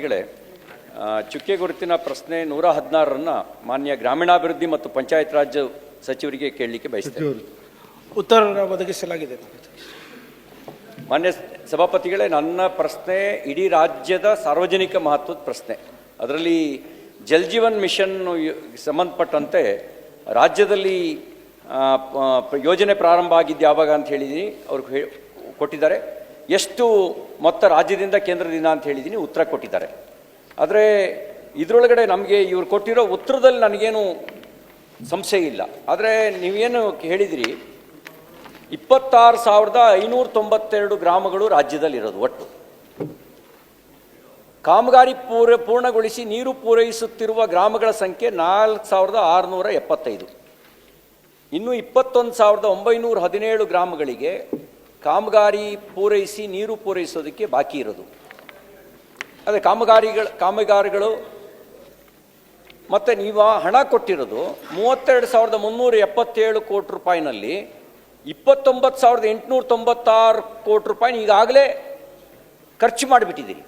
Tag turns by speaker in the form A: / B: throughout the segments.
A: ಸಭಾಪತಿಗಳೇ, ಚುಕ್ಕೆ ಗುರುತಿನ ಪ್ರಶ್ನೆ 116 ಮಾನ್ಯ ಗ್ರಾಮೀಣಾಭಿವೃದ್ಧಿ ಮತ್ತು ಪಂಚಾಯತ್ ರಾಜ್ ಸಚಿವರಿಗೆ ಕೇಳಲಿಕ್ಕೆ ಬಯಸ್ತೇನೆ.
B: ಉತ್ತರ ಒದಗಿಸಲಾಗಿದೆ.
A: ಮಾನ್ಯ ಸಭಾಪತಿಗಳೇ, ನನ್ನ ಪ್ರಶ್ನೆ ಇಡೀ ರಾಜ್ಯದ ಸಾರ್ವಜನಿಕ ಮಹತ್ವದ ಪ್ರಶ್ನೆ. ಅದರಲ್ಲಿ ಜಲ್ ಜೀವನ್ ಮಿಷನ್ ಸಂಬಂಧಪಟ್ಟಂತೆ ರಾಜ್ಯದಲ್ಲಿ ಯೋಜನೆ ಪ್ರಾರಂಭ ಆಗಿದ್ದು ಯಾವಾಗ ಅಂತ ಹೇಳಿದ್ದೀನಿ, ಅವ್ರಿಗೆ ಕೊಟ್ಟಿದ್ದಾರೆ. ಎಷ್ಟು ಮೊತ್ತ ರಾಜ್ಯದಿಂದ ಕೇಂದ್ರದಿಂದ ಅಂತ ಹೇಳಿದ್ದೀನಿ, ಉತ್ತರ ಕೊಟ್ಟಿದ್ದಾರೆ. ಆದರೆ ಇದರೊಳಗಡೆ ನಮಗೆ ಇವ್ರು ಕೊಟ್ಟಿರೋ ಉತ್ತರದಲ್ಲಿ ನನಗೇನು ಸಂಶಯ ಇಲ್ಲ. ಆದರೆ ನೀವೇನು ಹೇಳಿದಿರಿ, 26,592 ಗ್ರಾಮಗಳು ರಾಜ್ಯದಲ್ಲಿರೋದು. ಒಟ್ಟು ಕಾಮಗಾರಿ ಪೂರ್ಣಗೊಳಿಸಿ ನೀರು ಪೂರೈಸುತ್ತಿರುವ ಗ್ರಾಮಗಳ ಸಂಖ್ಯೆ 4,675. ಇನ್ನು 21,917 ಗ್ರಾಮಗಳಿಗೆ ಕಾಮಗಾರಿ ಪೂರೈಸಿ ನೀರು ಪೂರೈಸೋದಕ್ಕೆ ಬಾಕಿ ಇರೋದು. ಅದೇ ಕಾಮಗಾರಿಗಳು ಮತ್ತು ನೀವು ಹಣ ಕೊಟ್ಟಿರೋದು 32,377 ಕೋಟಿ ರೂಪಾಯಿನಲ್ಲಿ 29,896 ಕೋಟಿ ರೂಪಾಯಿ ಈಗಾಗಲೇ ಖರ್ಚು ಮಾಡಿಬಿಟ್ಟಿದ್ದೀರಿ.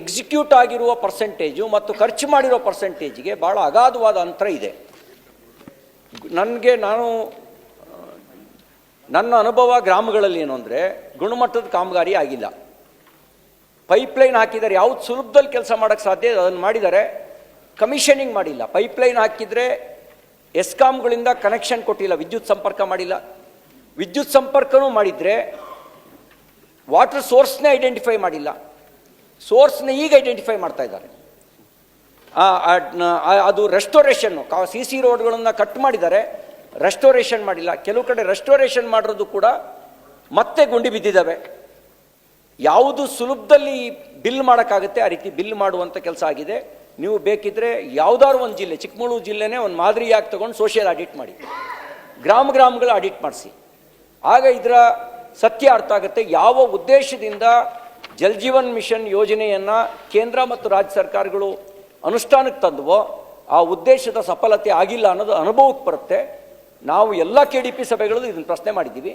A: ಎಕ್ಸಿಕ್ಯೂಟ್ ಆಗಿರುವ ಪರ್ಸೆಂಟೇಜು ಮತ್ತು ಖರ್ಚು ಮಾಡಿರೋ ಪರ್ಸೆಂಟೇಜಿಗೆ ಭಾಳ ಅಗಾಧವಾದ ಅಂತರ ಇದೆ. ನನ್ನ ಅನುಭವ ಗ್ರಾಮಗಳಲ್ಲಿ ಏನು ಅಂದರೆ, ಗುಣಮಟ್ಟದ ಕಾಮಗಾರಿ ಆಗಿಲ್ಲ. ಪೈಪ್ಲೈನ್ ಹಾಕಿದ್ದಾರೆ, ಯಾವುದು ಸುಲಭದಲ್ಲಿ ಕೆಲಸ ಮಾಡೋಕ್ಕೆ ಸಾಧ್ಯ ಅದನ್ನು ಮಾಡಿದ್ದಾರೆ. ಕಮಿಷನಿಂಗ್ ಮಾಡಿಲ್ಲ. ಪೈಪ್ಲೈನ್ ಹಾಕಿದರೆ ಎಸ್ಕಾಮ್ಗಳಿಂದ ಕನೆಕ್ಷನ್ ಕೊಟ್ಟಿಲ್ಲ, ವಿದ್ಯುತ್ ಸಂಪರ್ಕ ಮಾಡಿಲ್ಲ. ವಿದ್ಯುತ್ ಸಂಪರ್ಕನೂ ಮಾಡಿದರೆ ವಾಟರ್ ಸೋರ್ಸ್ನೇ ಐಡೆಂಟಿಫೈ ಮಾಡಿಲ್ಲ. ಸೋರ್ಸ್ನ ಈಗ ಐಡೆಂಟಿಫೈ ಮಾಡ್ತಾ ಇದ್ದಾರೆ. ಅದು ರೆಸ್ಟೋರೇಷನ್ನು, CC ರೋಡ್ಗಳನ್ನು ಕಟ್ ಮಾಡಿದ್ದಾರೆ, ರೆಸ್ಟೋರೇಷನ್ ಮಾಡಿಲ್ಲ. ಕೆಲವು ಕಡೆ ರೆಸ್ಟೋರೇಷನ್ ಮಾಡಿರೋದು ಕೂಡ ಮತ್ತೆ ಗುಂಡಿ ಬಿದ್ದಿದ್ದಾವೆ. ಯಾವುದು ಸುಲಭದಲ್ಲಿ ಬಿಲ್ ಮಾಡೋಕ್ಕಾಗುತ್ತೆ ಆ ರೀತಿ ಬಿಲ್ ಮಾಡುವಂಥ ಕೆಲಸ ಆಗಿದೆ. ನೀವು ಬೇಕಿದ್ರೆ ಯಾವುದಾದ್ರು ಒಂದು ಜಿಲ್ಲೆ, ಚಿಕ್ಕಮಗಳೂರು ಜಿಲ್ಲೆನೇ ಒಂದು ಮಾದರಿಯಾಗಿ ತಗೊಂಡು ಸೋಷಿಯಲ್ ಆಡಿಟ್ ಮಾಡಿ, ಗ್ರಾಮಗಳ ಆಡಿಟ್ ಮಾಡಿಸಿ. ಆಗ ಇದರ ಸತ್ಯ ಅರ್ಥ ಆಗುತ್ತೆ. ಯಾವ ಉದ್ದೇಶದಿಂದ ಜಲ್ ಜೀವನ್ ಮಿಷನ್ ಯೋಜನೆಯನ್ನು ಕೇಂದ್ರ ಮತ್ತು ರಾಜ್ಯ ಸರ್ಕಾರಗಳು ಅನುಷ್ಠಾನಕ್ಕೆ ತಂದವೋ ಆ ಉದ್ದೇಶದ ಸಫಲತೆ ಆಗಿಲ್ಲ ಅನ್ನೋದು ಅನುಭವಕ್ಕೆ ಬರುತ್ತೆ. ನಾವು ಎಲ್ಲ KDP ಸಭೆಗಳಲ್ಲೂ ಇದನ್ನು ಪ್ರಶ್ನೆ ಮಾಡಿದ್ದೀವಿ.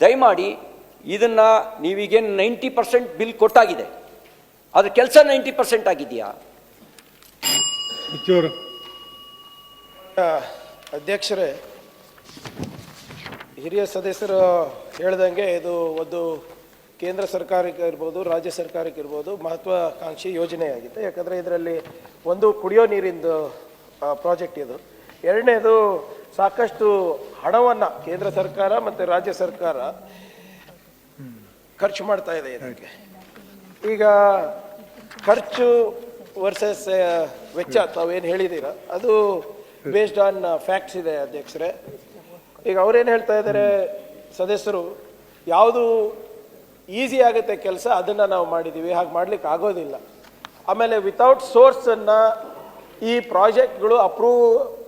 A: ದಯಮಾಡಿ ಇದನ್ನು ನೀವೀಗೇನು 90% ಬಿಲ್ ಕೊಟ್ಟಾಗಿದೆ, ಅದ್ರ ಕೆಲಸ 90% ಆಗಿದೆಯಾ?
B: ಅಧ್ಯಕ್ಷರೇ, ಹಿರಿಯ ಸದಸ್ಯರು ಹೇಳ್ದಂಗೆ ಇದು ಒಂದು ಕೇಂದ್ರ ಸರ್ಕಾರಕ್ಕೆ ಇರ್ಬೋದು, ರಾಜ್ಯ ಸರ್ಕಾರಕ್ಕೆ ಇರ್ಬೋದು ಮಹತ್ವಾಕಾಂಕ್ಷಿ ಯೋಜನೆಯಾಗಿದೆ. ಯಾಕಂದರೆ ಇದರಲ್ಲಿ ಒಂದು ಕುಡಿಯೋ ನೀರಿಂದು ಪ್ರಾಜೆಕ್ಟ್ ಇದು. ಎರಡನೇದು ಸಾಕಷ್ಟು ಹಣವನ್ನು ಕೇಂದ್ರ ಸರ್ಕಾರ ಮತ್ತು ರಾಜ್ಯ ಸರ್ಕಾರ ಖರ್ಚು ಮಾಡ್ತಾ ಇದೆ ಇದಕ್ಕೆ. ಈಗ ಖರ್ಚು ವರ್ಸಸ್ ವೆಚ್ಚ ತಾವೇನು ಹೇಳಿದ್ದೀರ ಅದು ಬೇಸ್ಡ್ ಆನ್ ಫ್ಯಾಕ್ಟ್ಸ್ ಇದೆ ಅಧ್ಯಕ್ಷರೇ. ಈಗ ಅವ್ರೇನು ಹೇಳ್ತಾ ಇದ್ದಾರೆ ಸದಸ್ಯರು, ಯಾವುದು ಈಸಿ ಆಗುತ್ತೆ ಕೆಲಸ ಅದನ್ನು ನಾವು ಮಾಡಿದ್ದೀವಿ, ಹಾಗೆ ಮಾಡ್ಲಿಕ್ಕೆ ಆಗೋದಿಲ್ಲ. ಆಮೇಲೆ ವಿತೌಟ್ ಸೋರ್ಸನ್ನು ಈ ಪ್ರಾಜೆಕ್ಟ್ಗಳು ಅಪ್ರೂವ್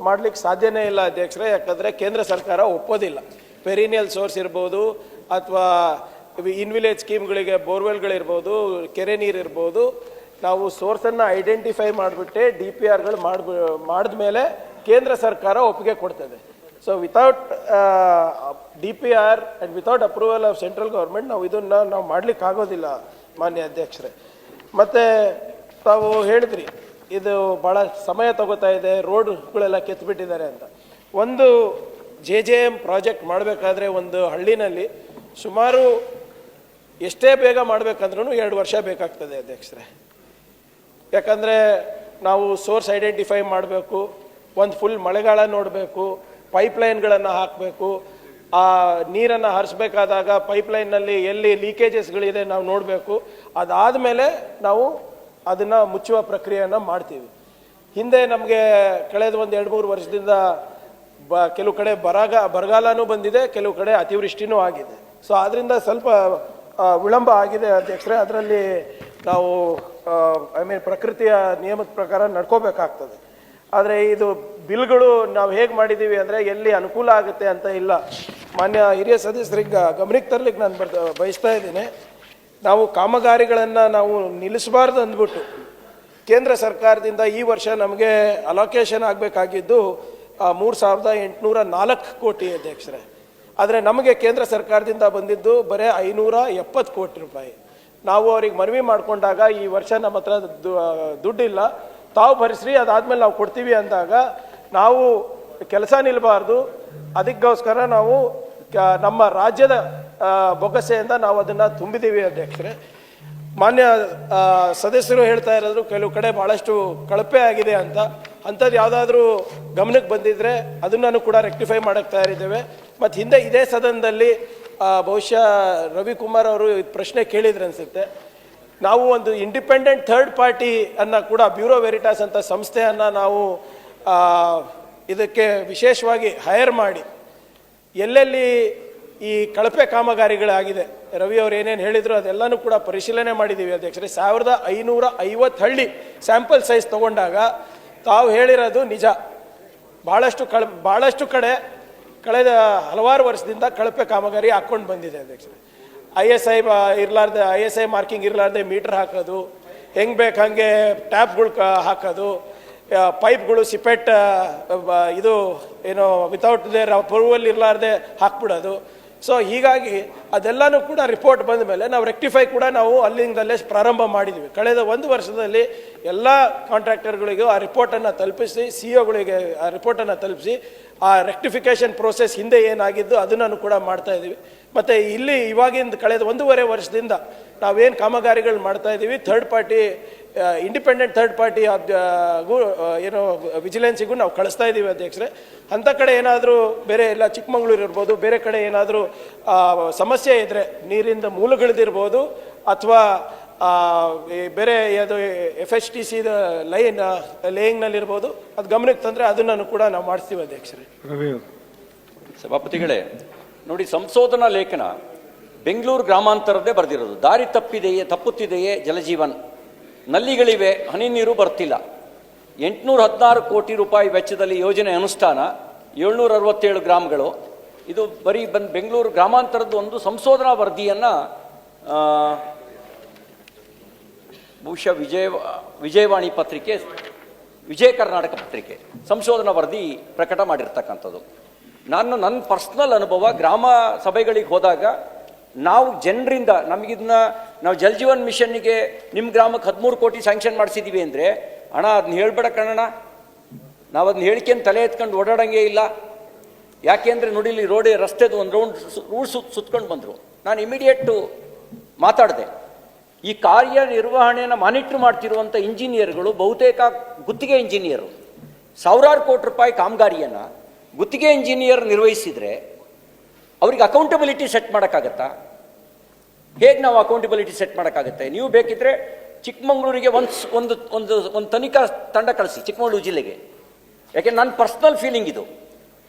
B: ಮಾಡ್ಲಿಕ್ಕೆ ಸಾಧ್ಯನೇ ಇಲ್ಲ ಅಧ್ಯಕ್ಷರೇ. ಯಾಕಂದರೆ ಕೇಂದ್ರ ಸರ್ಕಾರ ಒಪ್ಪೋದಿಲ್ಲ. ಪೆರಿನಿಯಲ್ ಸೋರ್ಸ್ ಇರ್ಬೋದು ಅಥವಾ ಇನ್ವಿಲೇಜ್ ಸ್ಕೀಮ್ಗಳಿಗೆ ಬೋರ್ವೆಲ್ಗಳಿರ್ಬೋದು, ಕೆರೆ ನೀರು ಇರ್ಬೋದು, ನಾವು ಸೋರ್ಸನ್ನು ಐಡೆಂಟಿಫೈ ಮಾಡಿಬಿಟ್ಟೆ DPRಗಳು ಮಾಡಿದ್ಮೇಲೆ ಕೇಂದ್ರ ಸರ್ಕಾರ ಒಪ್ಪಿಗೆ ಕೊಡ್ತದೆ. So without DPR and without approval of central government ಇದನ್ನು ನಾವು ಮಾಡ್ಲಿಕ್ಕೆ ಆಗೋದಿಲ್ಲ ಮಾನ್ಯ ಅಧ್ಯಕ್ಷರೇ. ಮತ್ತು ತಾವು ಹೇಳಿದ್ರಿ ಇದು ಭಾಳ ಸಮಯ ತಗೋತಾ ಇದೆ, ರೋಡ್ಗಳೆಲ್ಲ ಕೆತ್ತಿಬಿಟ್ಟಿದ್ದಾರೆ ಅಂತ. ಒಂದು JJM ಪ್ರಾಜೆಕ್ಟ್ ಮಾಡಬೇಕಾದ್ರೆ ಒಂದು ಹಳ್ಳಿನಲ್ಲಿ ಸುಮಾರು ಎಷ್ಟೇ ಬೇಗ ಮಾಡಬೇಕಂದ್ರೂ 2 ವರ್ಷ ಬೇಕಾಗ್ತದೆ ಅಧ್ಯಕ್ಷರೇ. ಯಾಕಂದರೆ ನಾವು ಸೋರ್ಸ್ ಐಡೆಂಟಿಫೈ ಮಾಡಬೇಕು, ಒಂದು ಫುಲ್ ಮಳೆಗಾಲ ನೋಡಬೇಕು, ಪೈಪ್ಲೈನ್ಗಳನ್ನು ಹಾಕಬೇಕು, ಆ ನೀರನ್ನು ಹರಿಸ್ಬೇಕಾದಾಗ ಪೈಪ್ಲೈನ್ನಲ್ಲಿ ಎಲ್ಲಿ ಲೀಕೇಜಸ್ಗಳಿದೆ ನಾವು ನೋಡಬೇಕು. ಅದಾದಮೇಲೆ ನಾವು ಅದನ್ನು ಮುಚ್ಚುವ ಪ್ರಕ್ರಿಯೆಯನ್ನು ಮಾಡ್ತೀವಿ. ಹಿಂದೆ ನಮಗೆ ಕಳೆದ ಒಂದು 2-3 ವರ್ಷದಿಂದ ಕೆಲವು ಕಡೆ ಬರಗಾಲನೂ ಬಂದಿದೆ, ಕೆಲವು ಕಡೆ ಅತಿವೃಷ್ಟಿನೂ ಆಗಿದೆ. ಸೊ ಆದ್ದರಿಂದ ಸ್ವಲ್ಪ ವಿಳಂಬ ಆಗಿದೆ ಅಧ್ಯಕ್ಷರೇ. ಅದರಲ್ಲಿ ನಾವು ಪ್ರಕೃತಿಯ ನಿಯಮದ ಪ್ರಕಾರ ನಡ್ಕೋಬೇಕಾಗ್ತದೆ. ಆದರೆ ಇದು ಬಿಲ್ಗಳು ನಾವು ಹೇಗೆ ಮಾಡಿದ್ದೀವಿ ಅಂದರೆ ಎಲ್ಲಿ ಅನುಕೂಲ ಆಗುತ್ತೆ ಅಂತ ಇಲ್ಲ. ಮಾನ್ಯ ಹಿರಿಯ ಸದಸ್ಯರಿಗೆ ಗಮನಕ್ಕೆ ತರಲಿಕ್ಕೆ ನಾನು ಬಯಸ್ತಾ ಇದ್ದೀನಿ. ನಾವು ಕಾಮಗಾರಿಗಳನ್ನು ನಾವು ನಿಲ್ಲಿಸಬಾರ್ದು ಅಂದ್ಬಿಟ್ಟು ಕೇಂದ್ರ ಸರ್ಕಾರದಿಂದ ಈ ವರ್ಷ ನಮಗೆ ಅಲೋಕೇಶನ್ ಆಗಬೇಕಾಗಿದ್ದು 3,804 ಕೋಟಿ ಅಧ್ಯಕ್ಷರೇ. ಆದರೆ ನಮಗೆ ಕೇಂದ್ರ ಸರ್ಕಾರದಿಂದ ಬಂದಿದ್ದು ಬರೀ 570 ಕೋಟಿ ರೂಪಾಯಿ. ನಾವು ಅವ್ರಿಗೆ ಮನವಿ ಮಾಡಿಕೊಂಡಾಗ ಈ ವರ್ಷ ನಮ್ಮ ಹತ್ರ ದುಡ್ಡಿಲ್ಲ, ತಾವು ಭರಿಸ್ರಿ, ಅದಾದಮೇಲೆ ನಾವು ಕೊಡ್ತೀವಿ ಅಂದಾಗ ನಾವು ಕೆಲಸ ನಿಲ್ಲಬಾರ್ದು, ಅದಕ್ಕೋಸ್ಕರ ನಾವು ನಮ್ಮ ರಾಜ್ಯದ ಬೊಗಸೆಯಿಂದ ನಾವು ಅದನ್ನು ತುಂಬಿದ್ದೀವಿ ಅಧ್ಯಕ್ಷರೇ. ಮಾನ್ಯ ಸದಸ್ಯರು ಹೇಳ್ತಾ ಇರೋದು ಕೆಲವು ಕಡೆ ಭಾಳಷ್ಟು ಕಳಪೆ ಆಗಿದೆ ಅಂತ, ಅಂಥದ್ದು ಯಾವುದಾದ್ರೂ ಗಮನಕ್ಕೆ ಬಂದಿದ್ದರೆ ಅದನ್ನು ಕೂಡ ರೆಕ್ಟಿಫೈ ಮಾಡೋಕ್ಕೆ ತಯಾರಿದ್ದೇವೆ. ಮತ್ತು ಹಿಂದೆ ಇದೇ ಸದನದಲ್ಲಿ ಬಹುಶಃ ರವಿಕುಮಾರ್ ಅವರು ಪ್ರಶ್ನೆ ಕೇಳಿದ್ರು ಅನಿಸುತ್ತೆ. ನಾವು ಒಂದು ಇಂಡಿಪೆಂಡೆಂಟ್ ಥರ್ಡ್ ಪಾರ್ಟಿ ಅನ್ನು ಕೂಡ ಬ್ಯೂರೋ ವೆರಿಟಾಸ್ ಅಂತ ಸಂಸ್ಥೆಯನ್ನು ನಾವು ಇದಕ್ಕೆ ವಿಶೇಷವಾಗಿ ಹೈರ್ ಮಾಡಿ ಎಲ್ಲೆಲ್ಲಿ ಈ ಕಳಪೆ ಕಾಮಗಾರಿಗಳಾಗಿದೆ, ರವಿ ಅವರು ಏನೇನು ಹೇಳಿದ್ರು ಅದೆಲ್ಲನೂ ಕೂಡ ಪರಿಶೀಲನೆ ಮಾಡಿದ್ದೀವಿ ಅಧ್ಯಕ್ಷರೇ. 1550 ಹಳ್ಳಿ ಸ್ಯಾಂಪಲ್ ಸೈಜ್ ತೊಗೊಂಡಾಗ ತಾವು ಹೇಳಿರೋದು ನಿಜ. ಭಾಳಷ್ಟು ಕಡೆ ಕಳೆದ ಹಲವಾರು ವರ್ಷದಿಂದ ಕಳಪೆ ಕಾಮಗಾರಿ ಹಾಕ್ಕೊಂಡು ಬಂದಿದೆ ಅಧ್ಯಕ್ಷರೇ. ISI ಮಾರ್ಕಿಂಗ್ ಇರಲಾರ್ದೆ ಮೀಟರ್ ಹಾಕೋದು, ಹೆಂಗೆ ಬೇಕು ಹಾಗೆ ಟ್ಯಾಪ್ಗಳು ಹಾಕೋದು, ಪೈಪ್ಗಳು ಸಿಪೆಟ್ ಇದು ಏನೋ ವಿತೌಟ್ ದೇರ್ ಅಪ್ರೂವಲ್ ಇರಲಾರ್ದೆ ಹಾಕ್ಬಿಡೋದು. ಸೊ ಹೀಗಾಗಿ ಅದೆಲ್ಲನೂ ಕೂಡ ರಿಪೋರ್ಟ್ ಬಂದ ಮೇಲೆ ನಾವು ರೆಕ್ಟಿಫೈ ಕೂಡ ನಾವು ಅಲ್ಲಿಂದಲೇ ಪ್ರಾರಂಭ ಮಾಡಿದ್ವಿ. ಕಳೆದ 1 ವರ್ಷದಲ್ಲಿ ಎಲ್ಲ ಕಾಂಟ್ರಾಕ್ಟರ್ಗಳಿಗೂ ಆ ರಿಪೋರ್ಟನ್ನು ತಲುಪಿಸಿ, COಗಳಿಗೆ ಆ ರಿಪೋರ್ಟನ್ನು ತಲುಪಿಸಿ ಆ ರೆಕ್ಟಿಫಿಕೇಷನ್ ಪ್ರೋಸೆಸ್ ಹಿಂದೆ ಏನಾಗಿದ್ದು ಅದನ್ನು ಕೂಡ ಮಾಡ್ತಾ ಇದ್ದೀವಿ. ಮತ್ತು ಇಲ್ಲಿ ಇವಾಗಿಂದ ಕಳೆದ 1.5 ವರ್ಷದಿಂದ ನಾವೇನು ಕಾಮಗಾರಿಗಳು ಮಾಡ್ತಾ ಇದ್ದೀವಿ, third party independent third party ಏನೋ ವಿಜಿಲೆನ್ಸಿಗೂ ನಾವು ಕಳಿಸ್ತಾ ಇದ್ದೀವಿ ಅಧ್ಯಕ್ಷರೇ. ಅಂಥ ಕಡೆ ಏನಾದರೂ ಬೇರೆ ಎಲ್ಲ ಚಿಕ್ಕಮಗಳೂರು ಇರ್ಬೋದು, ಬೇರೆ ಕಡೆ ಏನಾದರೂ ಸಮಸ್ಯೆ ಇದ್ದರೆ ನೀರಿಂದ ಮೂಲಗಳಿದಿರ್ಬೋದು ಅಥವಾ ಬೇರೆ ಅದು FHTC ಲೇಯಿಂಗ್ನಲ್ಲಿರ್ಬೋದು, ಅದು ಗಮನಕ್ಕೆ ತಂದರೆ ಅದನ್ನು ಕೂಡ ನಾವು ಮಾಡಿಸ್ತೀವಿ ಅಧ್ಯಕ್ಷರೇ.
A: ಸಭಾಪತಿಗಳೇ ನೋಡಿ, ಸಂಶೋಧನಾ ಲೇಖನ ಬೆಂಗಳೂರು ಗ್ರಾಮಾಂತರದ್ದೇ ಬರೆದಿರೋದು. ದಾರಿ ತಪ್ಪುತ್ತಿದೆಯೇ ಜಲಜೀವನ್, ನಲ್ಲಿಗಳಿವೆ, ಹನಿ ನೀರು ಬರ್ತಿಲ್ಲ. 816 ಕೋಟಿ ರೂಪಾಯಿ ವೆಚ್ಚದಲ್ಲಿ ಯೋಜನೆ ಅನುಷ್ಠಾನ, 767 ಗ್ರಾಮಗಳು. ಇದು ಬರೀ ಬೆಂಗಳೂರು ಗ್ರಾಮಾಂತರದ ಒಂದು ಸಂಶೋಧನಾ ವರದಿಯನ್ನು ಬಹುಶಃ ವಿಜಯವಾಣಿ ಪತ್ರಿಕೆ, ವಿಜಯ ಕರ್ನಾಟಕ ಪತ್ರಿಕೆ ಸಂಶೋಧನಾ ವರದಿ ಪ್ರಕಟ ಮಾಡಿರ್ತಕ್ಕಂಥದ್ದು. ನನ್ನ ಪರ್ಸ್ನಲ್ ಅನುಭವ, ಗ್ರಾಮ ಸಭೆಗಳಿಗೆ ಹೋದಾಗ ನಾವು ಜನರಿಂದ ನಾವು ಜಲ್ ಜೀವನ್ ಮಿಷನ್ನಿಗೆ ನಿಮ್ಮ ಗ್ರಾಮಕ್ಕೆ 13 ಕೋಟಿ ಸ್ಯಾಂಕ್ಷನ್ ಮಾಡಿಸಿದ್ದೀವಿ ಅಂದರೆ, ಅಣ್ಣ ಅದನ್ನ ಹೇಳ್ಬೇಡ ಕಣಣ್ಣ, ನಾವು ಅದನ್ನ ಹೇಳಿಕೆಯನ್ನು ತಲೆ ಎತ್ಕೊಂಡು ಓಡಾಡಂಗೆ ಇಲ್ಲ. ಯಾಕೆಂದರೆ ನೋಡಿ, ಇಲ್ಲಿ ರಸ್ತೆದು ಒಂದು ರೂಟ್ ಸುತ್ಕೊಂಡು ಬಂದರು. ನಾನು ಇಮಿಡಿಯೇಟು ಮಾತಾಡಿದೆ. ಈ ಕಾರ್ಯನಿರ್ವಹಣೆಯನ್ನು ಮಾನಿಟ್ರ್ ಮಾಡ್ತಿರುವಂಥ ಇಂಜಿನಿಯರ್ಗಳು ಬಹುತೇಕ ಗುತ್ತಿಗೆ ಇಂಜಿನಿಯರು. ಸಾವಿರಾರು ಕೋಟಿ ರೂಪಾಯಿ ಕಾಮಗಾರಿಯನ್ನು ಗುತ್ತಿಗೆ ಇಂಜಿನಿಯರ್ ನಿರ್ವಹಿಸಿದರೆ ಅವ್ರಿಗೆ ಅಕೌಂಟಬಿಲಿಟಿ ಸೆಟ್ ಮಾಡೋಕ್ಕಾಗತ್ತಾ? ಹೇಗೆ ನಾವು ಅಕೌಂಟಬಿಲಿಟಿ ಸೆಟ್ ಮಾಡೋಕ್ಕಾಗತ್ತೆ? ನೀವು ಬೇಕಿದ್ರೆ ಚಿಕ್ಕಮಗಳೂರಿಗೆ ಒಂದು ತನಿಖಾ ತಂಡ ಕಳಿಸಿ ಚಿಕ್ಕಮಗಳೂರು ಜಿಲ್ಲೆಗೆ. ಯಾಕೆಂದ್ರೆ ನನ್ನ ಪರ್ಸ್ನಲ್ ಫೀಲಿಂಗ್ ಇದು.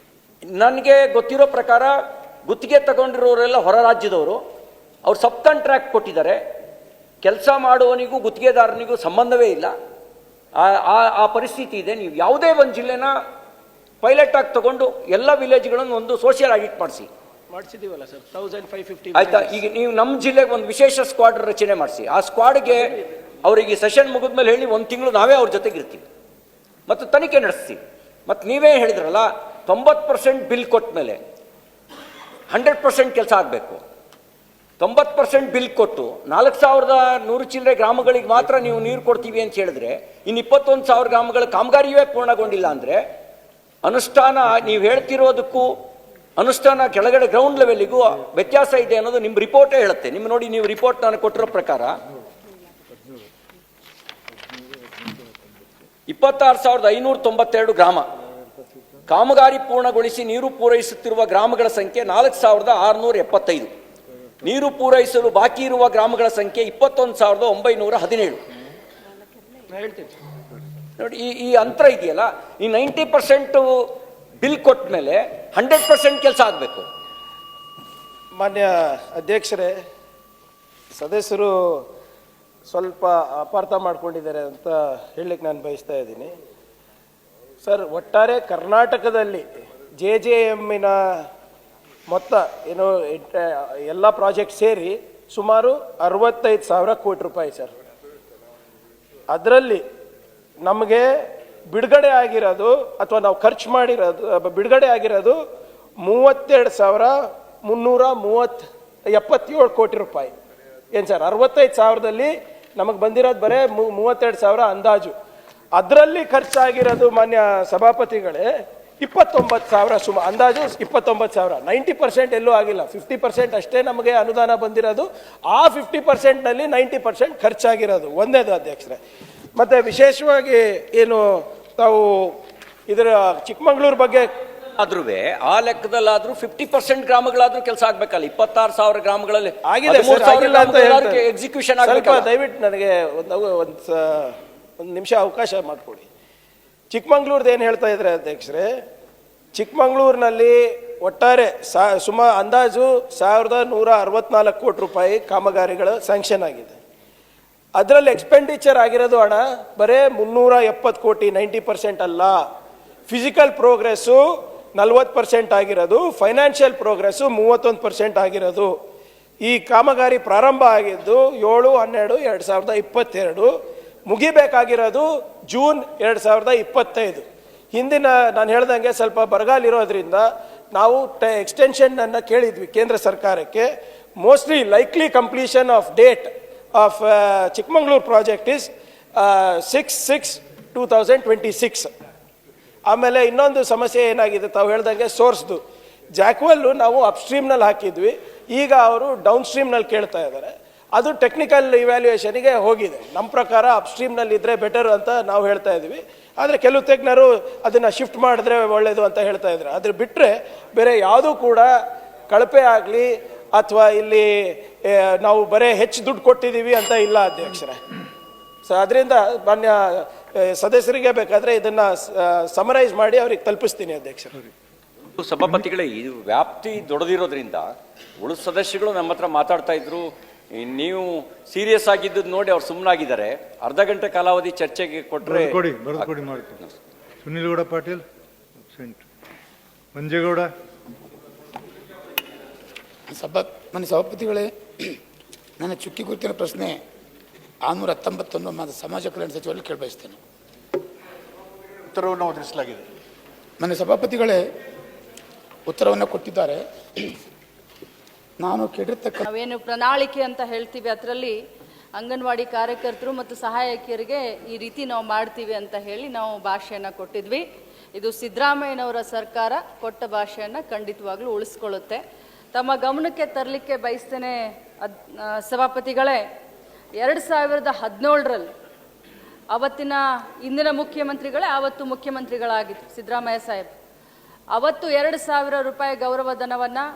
A: ನನಗೆ ಗೊತ್ತಿರೋ ಪ್ರಕಾರ ಗುತ್ತಿಗೆ ತಗೊಂಡಿರೋರೆಲ್ಲ ಹೊರ ರಾಜ್ಯದವರು. ಅವ್ರು ಸಬ್ ಕಾಂಟ್ರಾಕ್ಟ್ ಕೊಟ್ಟಿದ್ದಾರೆ. ಕೆಲಸ ಮಾಡುವವನಿಗೂ ಗುತ್ತಿಗೆದಾರನಿಗೂ ಸಂಬಂಧವೇ ಇಲ್ಲ. ಆ ಪರಿಸ್ಥಿತಿ ಇದೆ. ನೀವು ಯಾವುದೇ ಒಂದು ಜಿಲ್ಲೆನ ಪೈಲಟ್ ಆಗಿ ತಗೊಂಡು ಎಲ್ಲ ವಿಲೇಜ್ಗಳನ್ನು ಒಂದು ಸೋಷಿಯಲ್ ಆಡಿಟ್
B: ಮಾಡಿಸಿದೀವಲ್ಲ ಸರ್, 1550.
A: ಆಯ್ತಾ? ಈಗ ನೀವು ನಮ್ಮ ಜಿಲ್ಲೆಗೆ ಒಂದು ವಿಶೇಷ ಸ್ಕ್ವಾಡ್ ರಚನೆ ಮಾಡಿಸಿ. ಆ ಸ್ಕ್ವಾಡ್ಗೆ ಅವರಿಗೆ ಸೆಷನ್ ಮುಗಿದ್ಮೇಲೆ ಹೇಳಿ 1 ತಿಂಗಳು ನಾವೇ ಅವ್ರ ಜೊತೆಗೆ ಇರ್ತೀವಿ ಮತ್ತು ತನಿಖೆ ನಡೆಸ್ತೀವಿ. ಮತ್ತು ನೀವೇ ಹೇಳಿದ್ರಲ್ಲ, 90% ಬಿಲ್ ಕೊಟ್ಟ ಮೇಲೆ 100% ಕೆಲಸ ಆಗಬೇಕು. 90% ಬಿಲ್ ಕೊಟ್ಟು 4100 ಚಿಲ್ಲರೆ ಗ್ರಾಮಗಳಿಗೆ ಮಾತ್ರ ನೀವು ನೀರು ಕೊಡ್ತೀವಿ ಅಂತ ಹೇಳಿದ್ರೆ, ಇನ್ನು 21,000 ಗ್ರಾಮಗಳ ಕಾಮಗಾರಿಯೇ ಪೂರ್ಣಗೊಂಡಿಲ್ಲ ಅಂದರೆ ಅನುಷ್ಠಾನ, ನೀವು ಹೇಳ್ತಿರೋದಕ್ಕೂ ಅನುಷ್ಠಾನ ಕೆಳಗಡೆ ಗ್ರೌಂಡ್ ಲೆವೆಲ್ಗೂ ವ್ಯತ್ಯಾಸ ಇದೆ ಅನ್ನೋದು ನಿಮ್ಮ ರಿಪೋರ್ಟೇ ಹೇಳುತ್ತೆ. ನೋಡಿ, ನೀವು ರಿಪೋರ್ಟ್ ನಾನು ಕೊಟ್ಟಿರೋ ಪ್ರಕಾರ 26,592 ಗ್ರಾಮ ಕಾಮಗಾರಿ ಪೂರ್ಣಗೊಳಿಸಿ ನೀರು ಪೂರೈಸುತ್ತಿರುವ ಗ್ರಾಮಗಳ ಸಂಖ್ಯೆ 4,675. ನೀರು ಪೂರೈಸಲು ಬಾಕಿ ಇರುವ ಗ್ರಾಮಗಳ ಸಂಖ್ಯೆ 21,917. ನೋಡಿ, ಈ ಅಂತರ ಇದೆಯಲ್ಲ, ಈ 90% ಬಿಲ್ ಕೊಟ್ಟ ಮೇಲೆ 100% ಕೆಲಸ ಆಗಬೇಕು.
B: ಮಾನ್ಯ ಅಧ್ಯಕ್ಷರೇ, ಸದಸ್ಯರು ಸ್ವಲ್ಪ ಅಪಾರ್ಥ ಮಾಡ್ಕೊಂಡಿದ್ದಾರೆ ಅಂತ ಹೇಳಲಿಕ್ಕೆ ನಾನು ಬಯಸ್ತಾ ಇದ್ದೀನಿ. ಸರ್, ಒಟ್ಟಾರೆ ಕರ್ನಾಟಕದಲ್ಲಿ JJMನ ಮೊತ್ತ ಏನು ಎಲ್ಲ ಪ್ರಾಜೆಕ್ಟ್ ಸೇರಿ ಸುಮಾರು 65,000 ಕೋಟಿ ರೂಪಾಯಿ ಸರ್. ಅದರಲ್ಲಿ ನಮಗೆ ಬಿಡುಗಡೆ ಆಗಿರೋದು ಅಥವಾ ನಾವು ಖರ್ಚು ಮಾಡಿರೋದು ಬಿಡುಗಡೆ ಆಗಿರೋದು 32,377 ಕೋಟಿ ರೂಪಾಯಿ. ಏನು ಸರ್ 65,000ದಲ್ಲಿ ನಮಗೆ ಬಂದಿರೋದು ಬರೇ 32,000 ಅಂದಾಜು. ಅದರಲ್ಲಿ ಖರ್ಚಾಗಿರೋದು ಮಾನ್ಯ ಸಭಾಪತಿಗಳೇ 29,000 ಅಂದಾಜು 29,000. 90% ಎಲ್ಲೂ ಆಗಿಲ್ಲ, 50% ಅಷ್ಟೇ ನಮಗೆ ಅನುದಾನ ಬಂದಿರೋದು. ಆ 50%ನಲ್ಲಿ 90% ಖರ್ಚಾಗಿರೋದು ಒಂದೇದು ಅಧ್ಯಕ್ಷರೇ. ಮತ್ತು ವಿಶೇಷವಾಗಿ ಏನು ತಾವು ಇದರ ಚಿಕ್ಕಮಗಳೂರು ಬಗ್ಗೆ
A: ಆದ್ರೂ ಆ ಲೆಕ್ಕದಲ್ಲಾದ್ರೂ 50% ಗ್ರಾಮಗಳಾದ್ರೂ ಕೆಲಸ ಆಗ್ಬೇಕಲ್ಲ. 26,000 ಗ್ರಾಮಗಳಲ್ಲಿ
B: ಆಗಿದೆ
A: ಎಕ್ಸಿಕ್ಯೂಷನ್
B: ಸ್ವಲ್ಪ ದಯವಿಟ್ಟು ನನಗೆ ಒಂದು ನಿಮಿಷ ಅವಕಾಶ ಮಾಡಿಕೊಡಿ. ಚಿಕ್ಕಮಗಳೂರ್ದು ಏನು ಹೇಳ್ತಾ ಇದ್ರೆ ಅಧ್ಯಕ್ಷರೇ, ಚಿಕ್ಕಮಗಳೂರಿನಲ್ಲಿ ಒಟ್ಟಾರೆ ಅಂದಾಜು 1,164 ಕೋಟಿ ರೂಪಾಯಿ ಕಾಮಗಾರಿಗಳು ಸ್ಯಾಂಕ್ಷನ್ ಆಗಿದೆ. ಅದರಲ್ಲಿ ಎಕ್ಸ್ಪೆಂಡಿಚರ್ ಆಗಿರೋದು ಹಣ ಬರೇ 370 ಕೋಟಿ, 90% ಅಲ್ಲ. ಫಿಸಿಕಲ್ ಪ್ರೋಗ್ರೆಸ್ಸು 40% ಆಗಿರೋದು, ಫೈನಾನ್ಷಿಯಲ್ ಪ್ರೋಗ್ರೆಸ್ಸು 31% ಆಗಿರೋದು. ಈ ಕಾಮಗಾರಿ ಪ್ರಾರಂಭ ಆಗಿದ್ದು 7/12/2022, ಮುಗಿಬೇಕಾಗಿರೋದು ಜೂನ್ 2025. ಹಿಂದಿನ ನಾನು ಹೇಳ್ದಂಗೆ ಸ್ವಲ್ಪ ಬರಗಾಲ ಇರೋದ್ರಿಂದ ನಾವು ಎಕ್ಸ್ಟೆನ್ಷನ್ ಕೇಳಿದ್ವಿ ಕೇಂದ್ರ ಸರ್ಕಾರಕ್ಕೆ. Mostly likely completion of date of Chikkamagaluru project is 6/6/2026. ಆಮೇಲೆ ಇನ್ನೊಂದು ಸಮಸ್ಯೆ ಏನಾಗಿದೆ ತಾವು ಹೇಳ್ದಂಗೆ ಸೋರ್ಸ್ದು. ಜಾಕ್ವೆಲ್ಲು ನಾವು ಅಪ್ಸ್ಟ್ರೀಮ್ನಲ್ಲಿ ಹಾಕಿದ್ವಿ, ಈಗ ಅವರು ಡೌನ್ ಸ್ಟ್ರೀಮ್ನಲ್ಲಿ ಕೇಳ್ತಾ ಇದ್ದಾರೆ. ಅದು ಟೆಕ್ನಿಕಲ್ ಇವ್ಯಾಲ್ಯೂಯೇಷನ್ಗೆ ಹೋಗಿದೆ. ನಮ್ಮ ಪ್ರಕಾರ ಅಪ್ಸ್ಟ್ರೀಮ್ನಲ್ಲಿ ಇದ್ದರೆ ಬೆಟರ್ ಅಂತ ನಾವು ಹೇಳ್ತಾ ಇದ್ವಿ. ಆದರೆ ಕೆಲವು ತಜ್ಞರು ಅದನ್ನು ಶಿಫ್ಟ್ ಮಾಡಿದ್ರೆ ಒಳ್ಳೆಯದು ಅಂತ ಹೇಳ್ತಾ ಇದ್ದಾರೆ. ಅದ್ರ ಬಿಟ್ಟರೆ ಬೇರೆ ಯಾವುದೂ ಕೂಡ ಕಳಪೆ ಆಗಲಿ ಅಥವಾ ಇಲ್ಲಿ ನಾವು ಬರೀ ಹೆಚ್ಚು ದುಡ್ಡು ಕೊಟ್ಟಿದ್ದೀವಿ ಅಂತ ಇಲ್ಲ ಅಧ್ಯಕ್ಷರೇ. ಸೊ ಅದರಿಂದ ಮಾನ್ಯ ಸದಸ್ಯರಿಗೆ ಬೇಕಾದರೆ ಇದನ್ನು ಸಮರೈಸ್ ಮಾಡಿ ಅವ್ರಿಗೆ ತಲುಪಿಸ್ತೀನಿ ಅಧ್ಯಕ್ಷರು.
A: ಸಭಾಪತಿಗಳೇ, ಇದು ವ್ಯಾಪ್ತಿ ದೊಡ್ಡದಿರೋದ್ರಿಂದ ಉಳಿದ ಸದಸ್ಯಗಳು ನಮ್ಮ ಹತ್ರ ಮಾತಾಡ್ತಾ ಇದ್ರು. ನೀವು ಸೀರಿಯಸ್ ಆಗಿದ್ದು ನೋಡಿ ಅವ್ರು ಸುಮ್ಮನಾಗಿದ್ದಾರೆ. ಅರ್ಧ ಗಂಟೆ ಕಾಲಾವಧಿ ಚರ್ಚೆಗೆ ಕೊಟ್ಟರೆ
C: ಮಾಡ್ತೀನಿ. ಸುನಿಲ್ ಗೌಡ ಪಾಟೀಲ್, ಮಂಜೇಗೌಡ.
D: ಮನೆ ಸಭಾಪತಿಗಳೇ, ನನ್ನ ಚುಕ್ಕಿ ಗುರುತಿನ ಪ್ರಶ್ನೆ 619 ಸಮಾಜ ಕಲ್ಯಾಣ ಸಚಿವರಲ್ಲಿ ಕೇಳಬಯಸ್ತೇನೆ.
C: ಉತ್ತರವನ್ನು ಒದಗಿಸಲಾಗಿದೆ.
D: ಮನೆ ಸಭಾಪತಿಗಳೇ ಉತ್ತರವನ್ನು ಕೊಟ್ಟಿದ್ದಾರೆ. ನಾನು ಕೇಳಿರ್ತಕ್ಕ
E: ನಾವೇನು ಪ್ರಣಾಳಿಕೆ ಅಂತ ಹೇಳ್ತೀವಿ, ಅದರಲ್ಲಿ ಅಂಗನವಾಡಿ ಕಾರ್ಯಕರ್ತರು ಮತ್ತು ಸಹಾಯಕಿಯರಿಗೆ ಈ ರೀತಿ ನಾವು ಮಾಡ್ತೀವಿ ಅಂತ ಹೇಳಿ ನಾವು ಭಾಷೆಯನ್ನು ಕೊಟ್ಟಿದ್ವಿ. ಇದು ಸಿದ್ದರಾಮಯ್ಯನವರ ಸರ್ಕಾರ ಕೊಟ್ಟ ಭಾಷೆಯನ್ನು ಖಂಡಿತವಾಗ್ಲೂ ಉಳಿಸ್ಕೊಳ್ಳುತ್ತೆ. ತಮ್ಮ ಗಮನಕ್ಕೆ ತರಲಿಕ್ಕೆ ಬಯಸ್ತೇನೆ ಸಭಾಪತಿಗಳೇ, 2017ರಲ್ಲಿ ಅವತ್ತಿನ ಇಂದಿನ ಮುಖ್ಯಮಂತ್ರಿಗಳೇ ಆವತ್ತು ಮುಖ್ಯಮಂತ್ರಿಗಳಾಗಿತ್ತು ಸಿದ್ದರಾಮಯ್ಯ ಸಾಹೇಬ್. ಅವತ್ತು 2,000 ರೂಪಾಯಿ ಗೌರವಧನವನ್ನು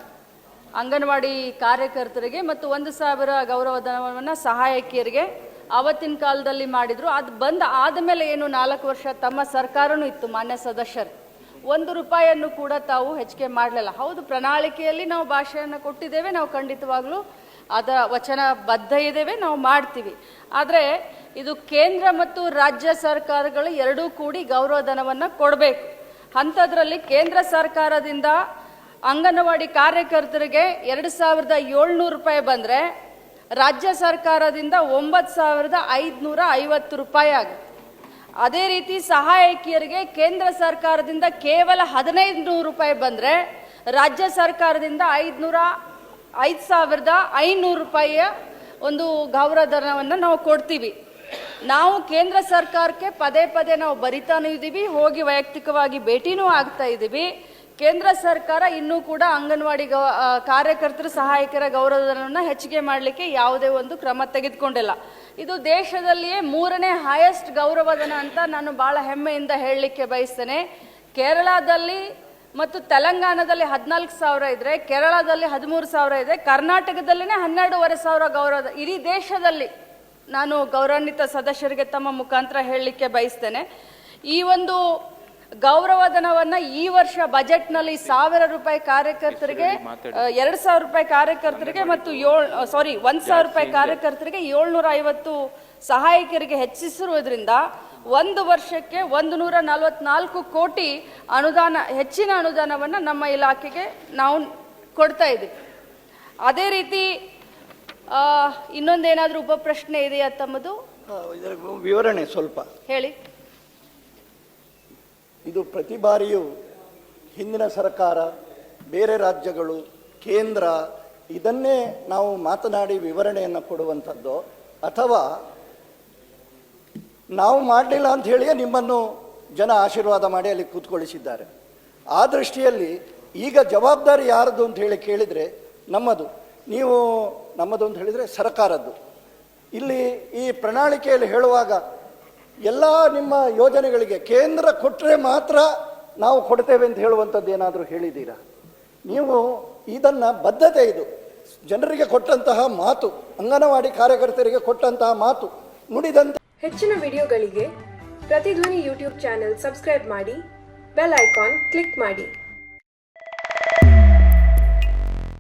E: ಅಂಗನವಾಡಿ ಕಾರ್ಯಕರ್ತರಿಗೆ ಮತ್ತು 1,000 ಗೌರವಧನವನ್ನು ಸಹಾಯಕಿಯರಿಗೆ ಆವತ್ತಿನ ಕಾಲದಲ್ಲಿ ಮಾಡಿದರು. ಅದು ಬಂದ ಆದಮೇಲೆ ಏನು 4 ವರ್ಷ ತಮ್ಮ ಸರ್ಕಾರನೂ ಇತ್ತು ಮಾನ್ಯ ಸದಸ್ಯರು, 1 ರೂಪಾಯಿಯನ್ನು ಕೂಡ ತಾವು ಹೆಚ್ಚಿಗೆ ಮಾಡಲಿಲ್ಲ. ಹೌದು, ಪ್ರಣಾಳಿಕೆಯಲ್ಲಿ ನಾವು ಭಾಷೆಯನ್ನು ಕೊಟ್ಟಿದ್ದೇವೆ, ನಾವು ಖಂಡಿತವಾಗ್ಲೂ ಅದರ ವಚನ ಬದ್ಧ ಇದ್ದೇವೆ, ನಾವು ಮಾಡ್ತೀವಿ. ಆದರೆ ಇದು ಕೇಂದ್ರ ಮತ್ತು ರಾಜ್ಯ ಸರ್ಕಾರಗಳು ಎರಡೂ ಕೂಡಿ ಗೌರವಧನವನ್ನು ಕೊಡಬೇಕು. ಅಂಥದ್ರಲ್ಲಿ ಕೇಂದ್ರ ಸರ್ಕಾರದಿಂದ ಅಂಗನವಾಡಿ ಕಾರ್ಯಕರ್ತರಿಗೆ 2,700 ರೂಪಾಯಿ ಬಂದರೆ ರಾಜ್ಯ ಸರ್ಕಾರದಿಂದ 9,550 ರೂಪಾಯಿ ಆಗುತ್ತೆ. ಅದೇ ರೀತಿ ಸಹಾಯಕಿಯರಿಗೆ ಕೇಂದ್ರ ಸರ್ಕಾರದಿಂದ ಕೇವಲ 1,500 ರೂಪಾಯಿ ಬಂದರೆ ರಾಜ್ಯ ಸರ್ಕಾರದಿಂದ 5,500 ರೂಪಾಯಿಯ ಒಂದು ಗೌರವಧನವನ್ನು ನಾವು ಕೊಡ್ತೀವಿ. ನಾವು ಕೇಂದ್ರ ಸರ್ಕಾರಕ್ಕೆ ಪದೇ ಪದೇ ನಾವು ಬರಿತಾನೂ ಇದ್ದೀವಿ, ಹೋಗಿ ವೈಯಕ್ತಿಕವಾಗಿ ಭೇಟಿನೂ ಆಗ್ತಾ ಇದ್ದೀವಿ. ಕೇಂದ್ರ ಸರ್ಕಾರ ಇನ್ನೂ ಕೂಡ ಅಂಗನವಾಡಿ ಕಾರ್ಯಕರ್ತರ ಸಹಾಯಕರ ಗೌರವಧನವನ್ನು ಹೆಚ್ಚಿಗೆ ಮಾಡಲಿಕ್ಕೆ ಯಾವುದೇ ಒಂದು ಕ್ರಮ ತೆಗೆದುಕೊಂಡಿಲ್ಲ. ಇದು ದೇಶದಲ್ಲಿಯೇ 3ನೇ ಹೈಯೆಸ್ಟ್ ಗೌರವಧನ ಅಂತ ನಾನು ಭಾಳ ಹೆಮ್ಮೆಯಿಂದ ಹೇಳಲಿಕ್ಕೆ ಬಯಸ್ತೇನೆ. ಕೇರಳದಲ್ಲಿ ಮತ್ತು ತೆಲಂಗಾಣದಲ್ಲಿ 14,000 ಇದ್ರೆ, ಕೇರಳದಲ್ಲಿ 13,000 ಇದೆ, ಕರ್ನಾಟಕದಲ್ಲಿನೇ 12,500 ಗೌರವ. ಇಡೀ ದೇಶದಲ್ಲಿ ನಾನು ಗೌರವಾನ್ವಿತ ಸದಸ್ಯರಿಗೆ ತಮ್ಮ ಮುಖಾಂತರ ಹೇಳಲಿಕ್ಕೆ ಬಯಸ್ತೇನೆ. ಈ ಒಂದು ಗೌರವಧನವನ್ನು ಈ ವರ್ಷ ಬಜೆಟ್ನಲ್ಲಿ 1,000 ರೂಪಾಯಿ ಕಾರ್ಯಕರ್ತರಿಗೆ, 2,000 ರೂಪಾಯಿ ಕಾರ್ಯಕರ್ತರಿಗೆ ಮತ್ತು 1,000 ರೂಪಾಯಿ ಕಾರ್ಯಕರ್ತರಿಗೆ 750 ಸಹಾಯಕರಿಗೆ ಹೆಚ್ಚಿಸಿರುವುದರಿಂದ ಒಂದು ವರ್ಷಕ್ಕೆ 144 ಕೋಟಿ ಅನುದಾನ, ಹೆಚ್ಚಿನ ಅನುದಾನವನ್ನು ನಮ್ಮ ಇಲಾಖೆಗೆ ನಾವು ಕೊಡ್ತಾ ಇದ್ದೀವಿ. ಅದೇ ರೀತಿ ಇನ್ನೊಂದೇನಾದರೂ ಉಪ ಪ್ರಶ್ನೆ ಇದೆಯಾ ತಮ್ಮದು?
F: ಇದರ ವಿವರಣೆ ಸ್ವಲ್ಪ
E: ಹೇಳಿ.
F: ಇದು ಪ್ರತಿ ಬಾರಿಯೂ ಹಿಂದಿನ ಸರ್ಕಾರ, ಬೇರೆ ರಾಜ್ಯಗಳು, ಕೇಂದ್ರ ಇದನ್ನೇ ನಾವು ಮಾತನಾಡಿ ವಿವರಣೆಯನ್ನು ಕೊಡುವಂಥದ್ದು, ಅಥವಾ ನಾವು ಮಾಡಲಿಲ್ಲ ಅಂತ ಹೇಳಿಯೇ ನಿಮ್ಮನ್ನು ಜನ ಆಶೀರ್ವಾದ ಮಾಡಿ ಅಲ್ಲಿ ಕೂತ್ಕೊಳಿಸಿದ್ದಾರೆ. ಆ ದೃಷ್ಟಿಯಲ್ಲಿ ಈಗ ಜವಾಬ್ದಾರಿ ಯಾರದು ಅಂತ ಹೇಳಿ ಕೇಳಿದರೆ ನಮ್ಮದು. ನೀವು ನಮ್ಮದು ಅಂತ ಹೇಳಿದರೆ ಸರ್ಕಾರದ್ದು. ಇಲ್ಲಿ ಈ ಪ್ರಣಾಳಿಕೆಯಲ್ಲಿ ಹೇಳುವಾಗ ಎಲ್ಲ ನಿಮ್ಮ ಯೋಜನೆಗಳಿಗೆ ಕೇಂದ್ರ ಕೊಟ್ಟರೆ ಮಾತ್ರ ನಾವು ಕೊಡ್ತೇವೆ ಅಂತ ಹೇಳುವಂಥದ್ದು ಏನಾದರೂ ಹೇಳಿದ್ದೀರಾ? ನೀವು ಇದನ್ನು ಬದ್ಧತೆ, ಇದು ಜನರಿಗೆ ಕೊಟ್ಟಂತಹ ಮಾತು, ಅಂಗನವಾಡಿ ಕಾರ್ಯಕರ್ತರಿಗೆ ಕೊಟ್ಟಂತಹ ಮಾತು ನುಡಿದಂತೆ.
G: ಹೆಚ್ಚಿನ ವಿಡಿಯೋಗಳಿಗೆ ಪ್ರತಿಧ್ವನಿ ಯೂಟ್ಯೂಬ್ ಚಾನೆಲ್ ಸಬ್ಸ್ಕ್ರೈಬ್ ಮಾಡಿ, ಬೆಲ್ ಐಕಾನ್ ಕ್ಲಿಕ್ ಮಾಡಿ.